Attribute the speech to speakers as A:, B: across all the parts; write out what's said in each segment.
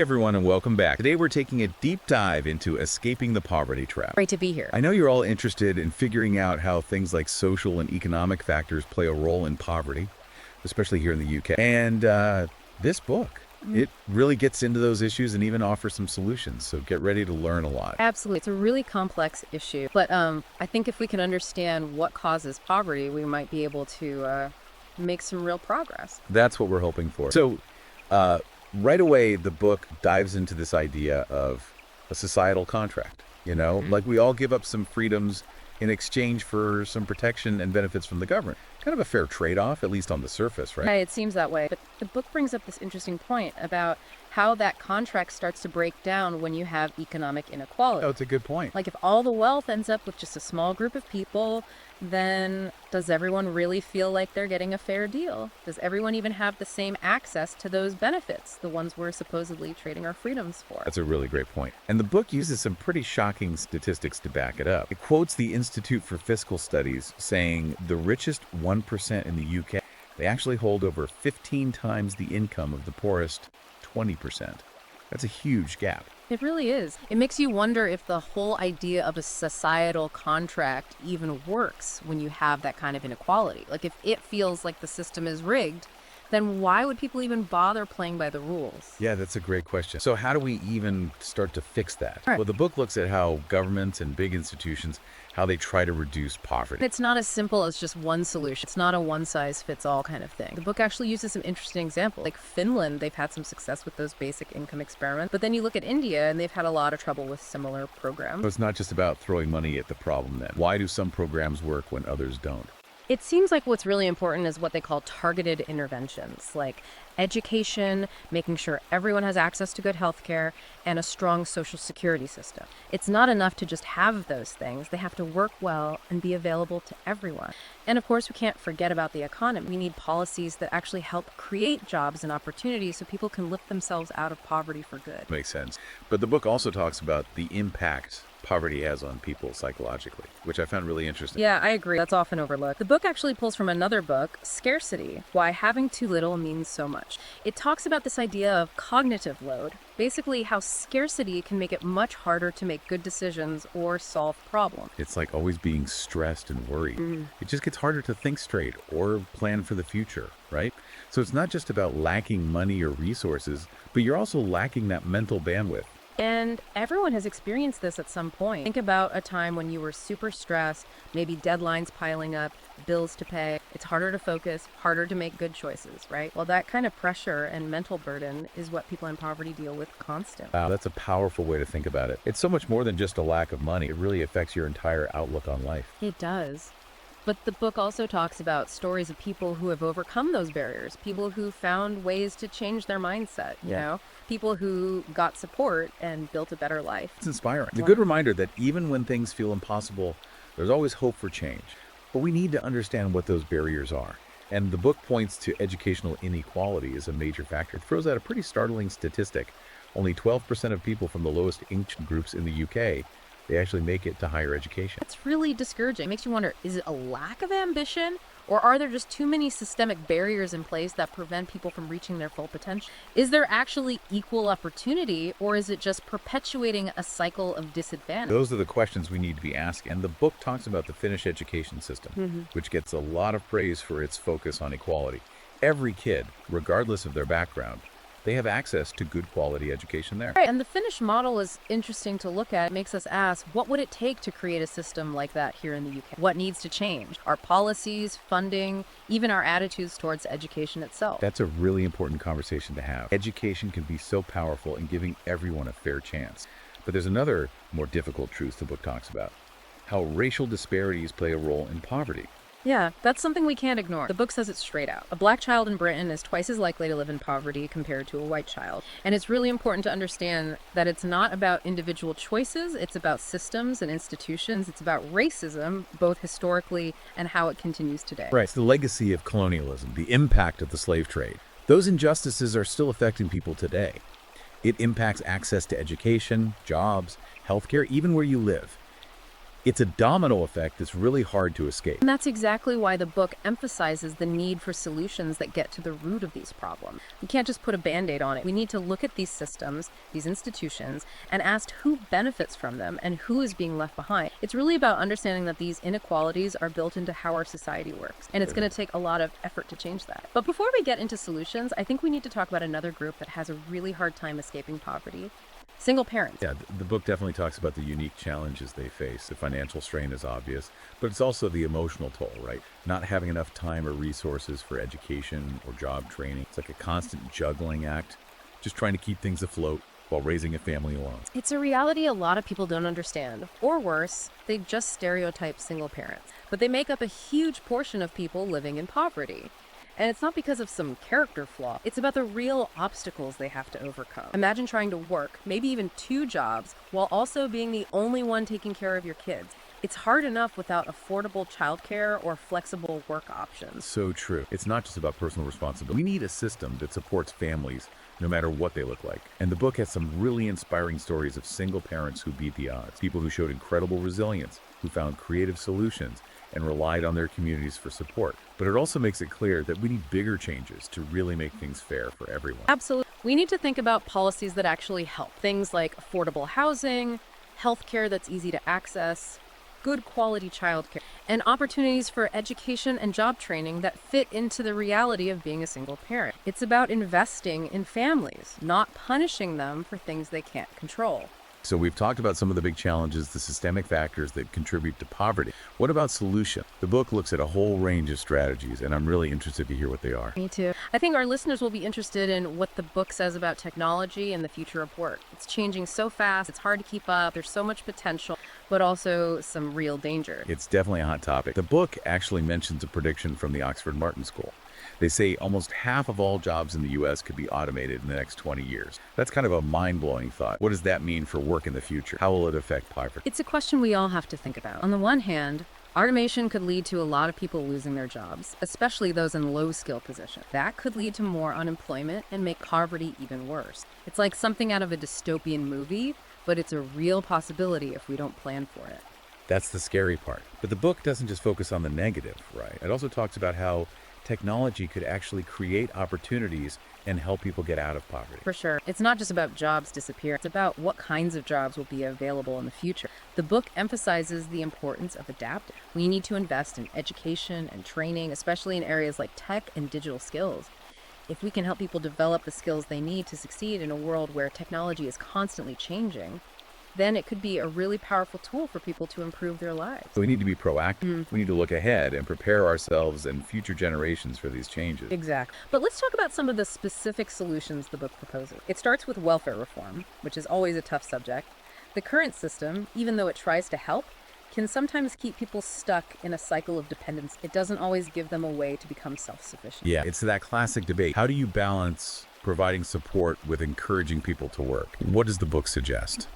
A: Hey everyone, and welcome back. Today we're taking a deep dive into escaping the poverty trap.
B: Great to be here.
A: I know you're all interested in figuring out how things like social and economic factors play a role in poverty, especially here in the UK. And this book, it really gets into those issues and even offers some solutions. So get ready to learn a lot.
B: Absolutely. It's a really complex issue. But I think if we can understand what causes poverty, we might be able to make some real progress.
A: That's what we're hoping for. So right away, the book dives into this idea of a societal contract. Like we all give up some freedoms in exchange for some protection and benefits from the government. Kind of a fair trade-off, at least on the surface, right?
B: Yeah, it seems that way. But the book brings up this interesting point about how that contract starts to break down when you have economic inequality.
A: Oh, it's a good point.
B: Like if all the wealth ends up with just a small group of people, then does everyone really feel like they're getting a fair deal? Does everyone even have the same access to those benefits, the ones we're supposedly trading our freedoms for?
A: That's a really great point. And the book uses some pretty shocking statistics to back it up. It quotes the Institute for Fiscal Studies saying the richest 1% in the UK, they actually hold over 15 times the income of the poorest 20%. That's a huge gap.
B: It really is. It makes you wonder if the whole idea of a societal contract even works when you have that kind of inequality. Like if it feels like the system is rigged, then why would people even bother playing by the rules?
A: Yeah, that's a great question. So how do we even start to fix that?
B: Right.
A: Well, the book looks at how governments and big institutions, how they try to reduce poverty.
B: It's not as simple as just one solution. It's not a one-size-fits-all kind of thing. The book actually uses some interesting examples. Like Finland, they've had some success with those basic income experiments. But then you look at India, and they've had a lot of trouble with similar programs.
A: So it's not just about throwing money at the problem then. Why do some programs work when others don't?
B: It seems like what's really important is what they call targeted interventions, like education, making sure everyone has access to good health care, and a strong social security system. It's not enough to just have those things. They have to work well and be available to everyone. And of course, we can't forget about the economy. We need policies that actually help create jobs and opportunities so people can lift themselves out of poverty for good.
A: Makes sense. But the book also talks about the impact poverty has on people psychologically, which I found really interesting.
B: Yeah, I agree. That's often overlooked. The book actually pulls from another book, Scarcity, Why Having Too Little Means So Much. It talks about this idea of cognitive load, basically how scarcity can make it much harder to make good decisions or solve problems.
A: It's like always being stressed and worried. It just gets harder to think straight or plan for the future, right? So it's not just about lacking money or resources, but you're also lacking that mental bandwidth.
B: And everyone has experienced this at some point. Think about a time when you were super stressed, maybe deadlines piling up, bills to pay. It's harder to focus, harder to make good choices, right? Well, that kind of pressure and mental burden is what people in poverty deal with constantly.
A: Wow, that's a powerful way to think about it. It's so much more than just a lack of money. It really affects your entire outlook on life.
B: It does. But the book also talks about stories of people who have overcome those barriers, people who found ways to change their mindset, you know, people who got support and built a better life.
A: It's inspiring. It's a good reminder that even when things feel impossible, there's always hope for change. But we need to understand what those barriers are. And the book points to educational inequality as a major factor. It throws out a pretty startling statistic. Only 12% of people from the lowest income groups in the UK, they actually make it to higher education.
B: That's really discouraging. It makes you wonder, is it a lack of ambition? Or are there just too many systemic barriers in place that prevent people from reaching their full potential? Is there actually equal opportunity, or is it just perpetuating a cycle of disadvantage?
A: Those are the questions we need to be asking. And the book talks about the Finnish education system, which gets a lot of praise for its focus on equality. Every kid, regardless of their background, they have access to good quality education there.
B: Right, and the Finnish model is interesting to look at. It makes us ask, what would it take to create a system like that here in the UK? What needs to change? Our policies, funding, even our attitudes towards education itself.
A: That's a really important conversation to have. Education can be so powerful in giving everyone a fair chance. But there's another more difficult truth the book talks about, how racial disparities play a role in poverty.
B: Yeah, that's something we can't ignore. The book says it straight out. A black child in Britain is twice as likely to live in poverty compared to a white child. And it's really important to understand that it's not about individual choices, it's about systems and institutions. It's about racism, both historically and how it continues today.
A: Right, it's the legacy of colonialism, the impact of the slave trade. Those injustices are still affecting people today. It impacts access to education, jobs, healthcare, even where you live. It's a domino effect that's really hard to escape.
B: And that's exactly why the book emphasizes the need for solutions that get to the root of these problems. We can't just put a band-aid on it. We need to look at these systems, these institutions, and ask who benefits from them and who is being left behind. It's really about understanding that these inequalities are built into how our society works, and it's going to take a lot of effort to change that. But before we get into solutions, I think we need to talk about another group that has a really hard time escaping poverty. Single parents.
A: Yeah, the book definitely talks about the unique challenges they face. The financial strain is obvious, but it's also the emotional toll, right? Not having enough time or resources for education or job training. It's like a constant juggling act, just trying to keep things afloat while raising a family alone.
B: It's a reality a lot of people don't understand. Or worse, they just stereotype single parents. But they make up a huge portion of people living in poverty. And it's not because of some character flaw. It's about the real obstacles they have to overcome. Imagine trying to work, maybe even 2 jobs, while also being the only one taking care of your kids. It's hard enough without affordable childcare or flexible work options.
A: So true. It's not just about personal responsibility. We need a system that supports families no matter what they look like. And the book has some really inspiring stories of single parents who beat the odds, people who showed incredible resilience, who found creative solutions, and relied on their communities for support. But it also makes it clear that we need bigger changes to really make things fair for everyone.
B: Absolutely. We need to think about policies that actually help. Things like affordable housing, healthcare that's easy to access, good quality childcare, and opportunities for education and job training that fit into the reality of being a single parent. It's about investing in families, not punishing them for things they can't control.
A: So we've talked about some of the big challenges, the systemic factors that contribute to poverty. What about solution? The book looks at a whole range of strategies, and I'm really interested to hear what they are.
B: Me too. I think our listeners will be interested in what the book says about technology and the future of work. It's changing so fast, it's hard to keep up, there's so much potential, but also some real danger.
A: It's definitely a hot topic. The book actually mentions a prediction from the Oxford Martin School. They say almost half of all jobs in the U.S. could be automated in the next 20 years. That's kind of a mind-blowing thought. What does that mean for work in the future? How will it affect poverty?
B: It's a question we all have to think about. On the one hand, automation could lead to a lot of people losing their jobs, especially those in low-skill positions. That could lead to more unemployment and make poverty even worse. It's like something out of a dystopian movie, but it's a real possibility if we don't plan for it.
A: That's the scary part. But the book doesn't just focus on the negative, right? It also talks about how technology could actually create opportunities and help people get out of poverty.
B: For sure. It's not just about jobs disappearing. It's about what kinds of jobs will be available in the future. The book emphasizes the importance of adapting. We need to invest in education and training, especially in areas like tech and digital skills. If we can help people develop the skills they need to succeed in a world where technology is constantly changing, then it could be a really powerful tool for people to improve their lives.
A: So we need to be proactive. We need to look ahead and prepare ourselves and future generations for these changes.
B: Exactly. But let's talk about some of the specific solutions the book proposes. It starts with welfare reform, which is always a tough subject. The current system, even though it tries to help, can sometimes keep people stuck in a cycle of dependence. It doesn't always give them a way to become self-sufficient.
A: Yeah, it's that classic debate. How do you balance providing support with encouraging people to work? What does the book suggest?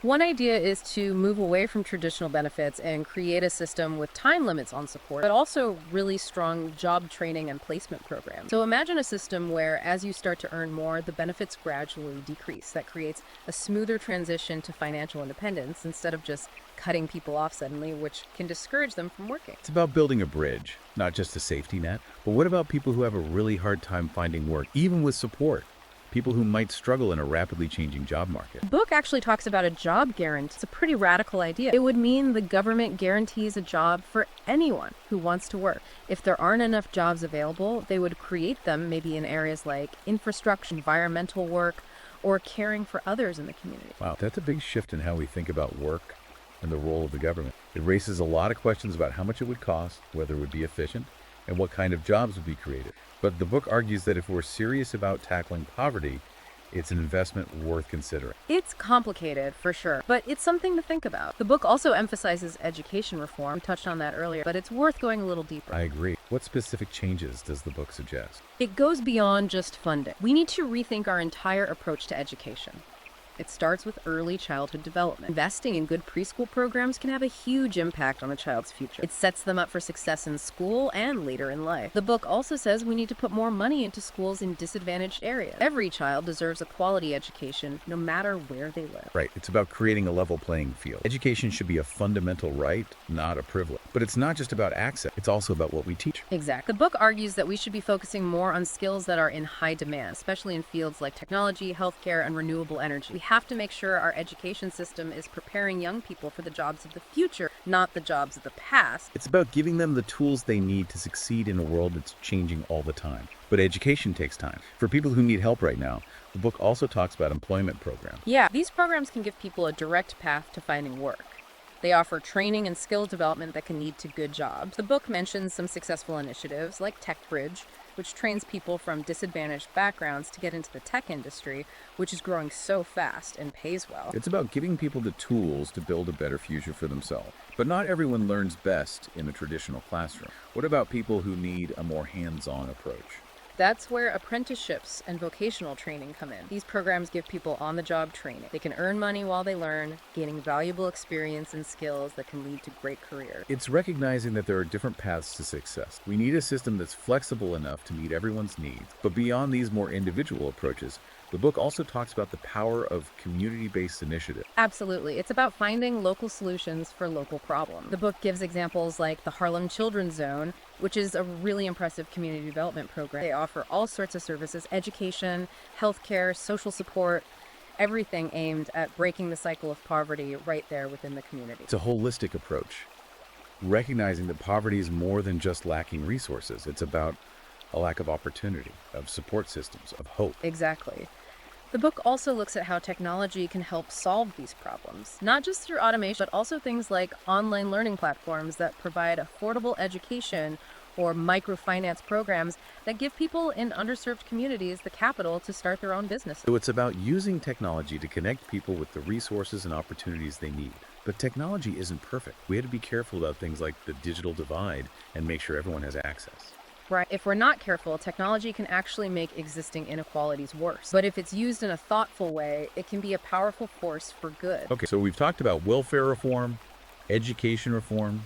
B: One idea is to move away from traditional benefits and create a system with time limits on support, but also really strong job training and placement programs. So imagine a system where as you start to earn more, the benefits gradually decrease. That creates a smoother transition to financial independence instead of just cutting people off suddenly, which can discourage them from working.
A: It's about building a bridge, not just a safety net. But what about people who have a really hard time finding work, even with support? People who might struggle in a rapidly changing job market.
B: The book actually talks about a job guarantee. It's a pretty radical idea. It would mean the government guarantees a job for anyone who wants to work. If there aren't enough jobs available, they would create them maybe in areas like infrastructure, environmental work, or caring for others in the community.
A: Wow, that's a big shift in how we think about work and the role of the government. It raises a lot of questions about how much it would cost, whether it would be efficient, and what kind of jobs would be created. But the book argues that if we're serious about tackling poverty, it's an investment worth considering.
B: It's complicated, for sure, but it's something to think about. The book also emphasizes education reform. We touched on that earlier, but it's worth going a little deeper.
A: I agree. What specific changes does the book suggest?
B: It goes beyond just funding. We need to rethink our entire approach to education. It starts with early childhood development. Investing in good preschool programs can have a huge impact on a child's future. It sets them up for success in school and later in life. The book also says we need to put more money into schools in disadvantaged areas. Every child deserves a quality education, no matter where they live.
A: Right. It's about creating a level playing field. Education should be a fundamental right, not a privilege. But it's not just about access. It's also about what we teach.
B: Exactly. The book argues that we should be focusing more on skills that are in high demand, especially in fields like technology, healthcare, and renewable energy. We have to make sure our education system is preparing young people for the jobs of the future, not the jobs of the past.
A: It's about giving them the tools they need to succeed in a world that's changing all the time. But education takes time. For people who need help right now, the book also talks about employment programs.
B: Yeah, these programs can give people a direct path to finding work. They offer training and skill development that can lead to good jobs. The book mentions some successful initiatives like TechBridge, which trains people from disadvantaged backgrounds to get into the tech industry, which is growing so fast and pays well.
A: It's about giving people the tools to build a better future for themselves. But not everyone learns best in a traditional classroom. What about people who need a more hands-on approach?
B: That's where apprenticeships and vocational training come in. These programs give people on-the-job training. They can earn money while they learn, gaining valuable experience and skills that can lead to great careers.
A: It's recognizing that there are different paths to success. We need a system that's flexible enough to meet everyone's needs. But beyond these more individual approaches, the book also talks about the power of community-based initiative.
B: Absolutely. It's about finding local solutions for local problems. The book gives examples like the Harlem Children's Zone, which is a really impressive community development program. They offer all sorts of services, education, healthcare, social support, everything aimed at breaking the cycle of poverty right there within the community.
A: It's a holistic approach, recognizing that poverty is more than just lacking resources. It's about a lack of opportunity, of support systems, of hope.
B: Exactly. The book also looks at how technology can help solve these problems, not just through automation, but also things like online learning platforms that provide affordable education or microfinance programs that give people in underserved communities the capital to start their own businesses.
A: So it's about using technology to connect people with the resources and opportunities they need. But technology isn't perfect. We have to be careful about things like the digital divide and make sure everyone has access.
B: Right. If we're not careful, technology can actually make existing inequalities worse. But if it's used in a thoughtful way, it can be a powerful force for good.
A: Okay, so we've talked about welfare reform, education reform,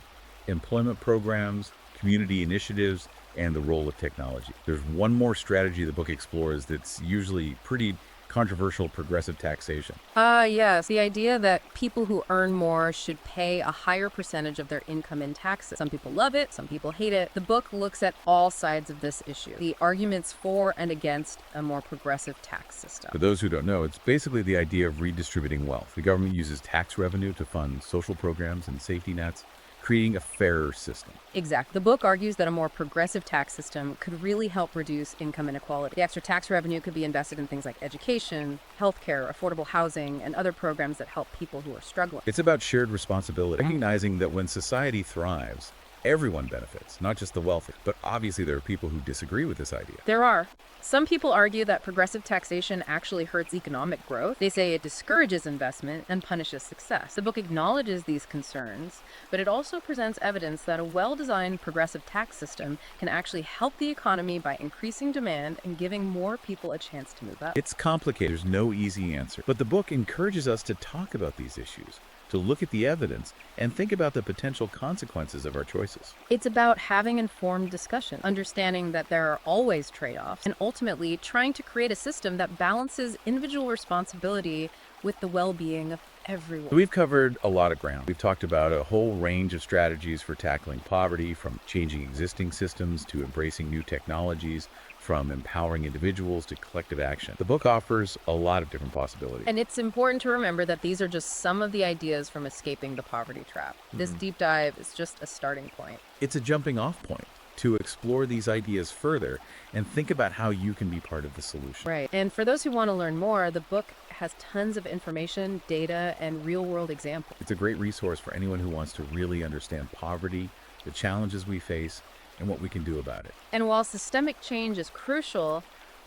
A: employment programs, community initiatives, and the role of technology. There's one more strategy the book explores that's usually pretty controversial: progressive taxation.
B: Yes, the idea that people who earn more should pay a higher percentage of their income in taxes. Some people love it, some people hate it. The book looks at all sides of this issue, the arguments for and against a more progressive tax system.
A: For those who don't know, it's basically the idea of redistributing wealth. The government uses tax revenue to fund social programs and safety nets, creating a fairer system.
B: Exactly. The book argues that a more progressive tax system could really help reduce income inequality. The extra tax revenue could be invested in things like education, healthcare, affordable housing, and other programs that help people who are struggling.
A: It's about shared responsibility, recognizing that when society thrives, everyone benefits, not just the wealthy. But obviously there are people who disagree with this idea.
B: There are. Some people argue that progressive taxation actually hurts economic growth. They say it discourages investment and punishes success. The book acknowledges these concerns, but it also presents evidence that a well-designed progressive tax system can actually help the economy by increasing demand and giving more people a chance to move up.
A: It's complicated. There's no easy answer. But the book encourages us to talk about these issues, to look at the evidence, and think about the potential consequences of our choices.
B: It's about having informed discussion, understanding that there are always trade-offs, and ultimately trying to create a system that balances individual responsibility with the well-being of everyone.
A: We've covered a lot of ground. We've talked about a whole range of strategies for tackling poverty, from changing existing systems to embracing new technologies, from empowering individuals to collective action. The book offers a lot of different possibilities.
B: And it's important to remember that these are just some of the ideas from escaping the poverty trap. This deep dive is just a starting point.
A: It's a jumping off point to explore these ideas further and think about how you can be part of the solution.
B: Right. And for those who want to learn more, the book has tons of information, data, and real-world examples.
A: It's a great resource for anyone who wants to really understand poverty, the challenges we face, and what we can do about it.
B: And while systemic change is crucial,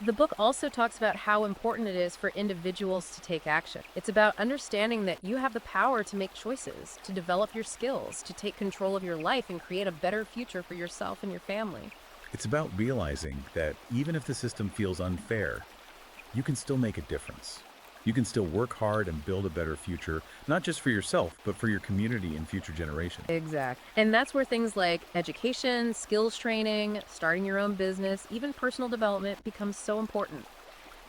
B: the book also talks about how important it is for individuals to take action. It's about understanding that you have the power to make choices, to develop your skills, to take control of your life and create a better future for yourself and your family.
A: It's about realizing that even if the system feels unfair, you can still make a difference. you can still work hard and build a better future, not just for yourself, but for your community and future generations.
B: Exact. And that's where things like education, skills training, starting your own business, even personal development becomes so important.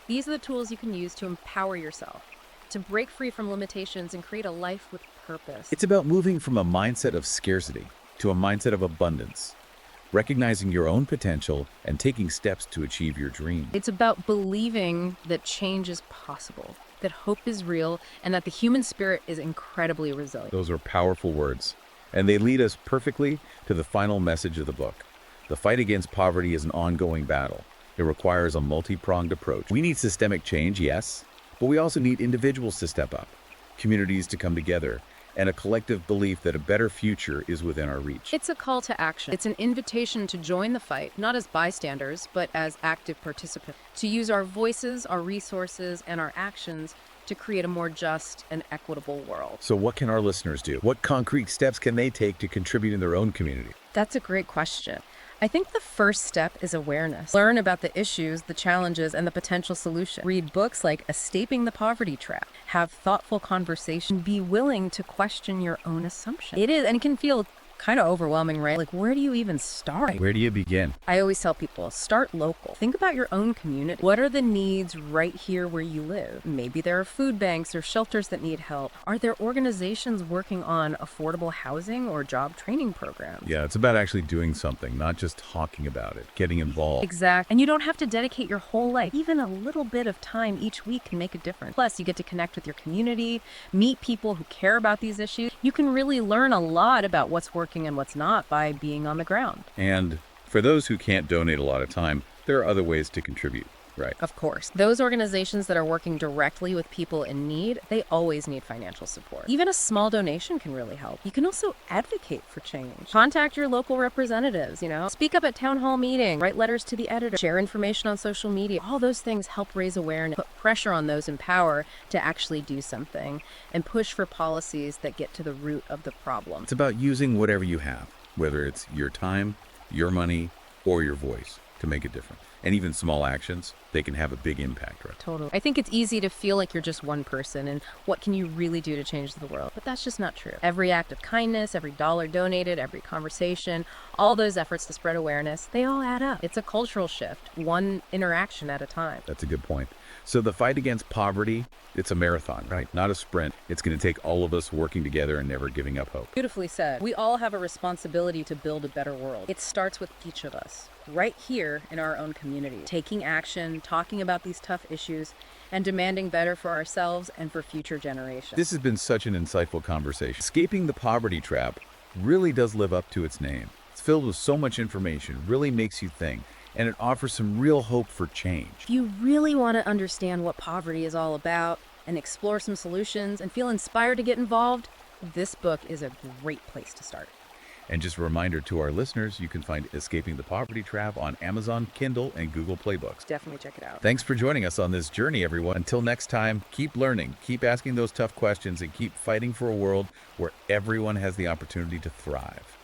B: These are the tools you can use to empower yourself, to break free from limitations and create a life with purpose.
A: It's about moving from a mindset of scarcity to a mindset of abundance, recognizing your own potential and taking steps to achieve your dream.
B: It's about believing that change is possible, that hope is real, and that the human spirit is incredibly resilient.
A: Those are powerful words, and they lead us perfectly to the final message of the book. The fight against poverty is an ongoing battle. It requires a multi-pronged approach. We need systemic change, yes, but we also need individuals to step up, communities to come together, and a collective belief that a better future is within our reach.
B: It's a call to action. It's an invitation to join the fight, not as bystanders, but as active participants, to use our voices, our resources, and our actions to create a more just and equitable world.
A: So what can our listeners do? What concrete steps can they take to contribute in their own community?
B: That's a great question. I think the first step is awareness. Learn about the issues, the challenges, and the potential solution. Read books like Escaping the Poverty Trap. Have thoughtful conversation. Be willing to question your own assumptions. It is, and it can feel kind of overwhelming, right? Like, where do you even start?
A: Where do you begin?
B: I always tell people, start local. Think about your own community. What are the needs right here where you live? Maybe there are food banks or shelters that need help. Are there organizations working on affordable housing or job training programs?
A: Yeah, it's about actually doing something, not just talking about it, getting involved.
B: Exactly. And you don't have to dedicate your whole life. Even a little bit of time each week can make a difference. Plus, you get to connect with your community, meet people who care about these issues. You can really learn a lot about what's working and what's not by being on the ground.
A: And for those who can't donate a lot of time, there are other ways to contribute, right?
B: Of course. Those organizations that are working directly with people in need, they always need financial support. Even a small donation can really help. You can also advocate for change. Contact your local representatives, Speak up at town hall meetings, write letters to the editor, share information on social media. All those things help raise awareness, put pressure on those in power to actually do something, and push for policies that get to the root of the problem.
A: It's about using whatever you have, whether it's your time, your money, or your voice, to make a difference. And even small actions, they can have a big impact, right?
B: Totally. I think it's easy to feel like you're just one person and what can you really do to change the world? But that's just not true. Every act of kindness, every dollar donated, every conversation, all those efforts to spread awareness, they all add up. It's a cultural shift, one interaction at a time.
A: That's a good point. So the fight against poverty, it's a marathon, right? Not a sprint. It's going to take all of us working together and never giving up hope.
B: Beautifully said. We all have a responsibility to build a better world. It starts with each of us, right here in our own community, taking action, talking about these tough issues, and demanding better for ourselves and for future generations.
A: This has been such an insightful conversation. Escaping the Poverty Trap really does live up to its name. It's filled with so much information, really makes you think, and it offers some real hope for change.
B: If you really want to understand what poverty is all about and explore some solutions and feel inspired to get involved, this book is a great place to start.
A: And just a reminder to our listeners, you can find Escaping the Poverty Trap on Amazon, Kindle, and Google Play Books.
B: Definitely check it out.
A: Thanks for joining us on this journey, everyone. Until next time, keep learning, keep asking those tough questions, and keep fighting for a world where everyone has the opportunity to thrive.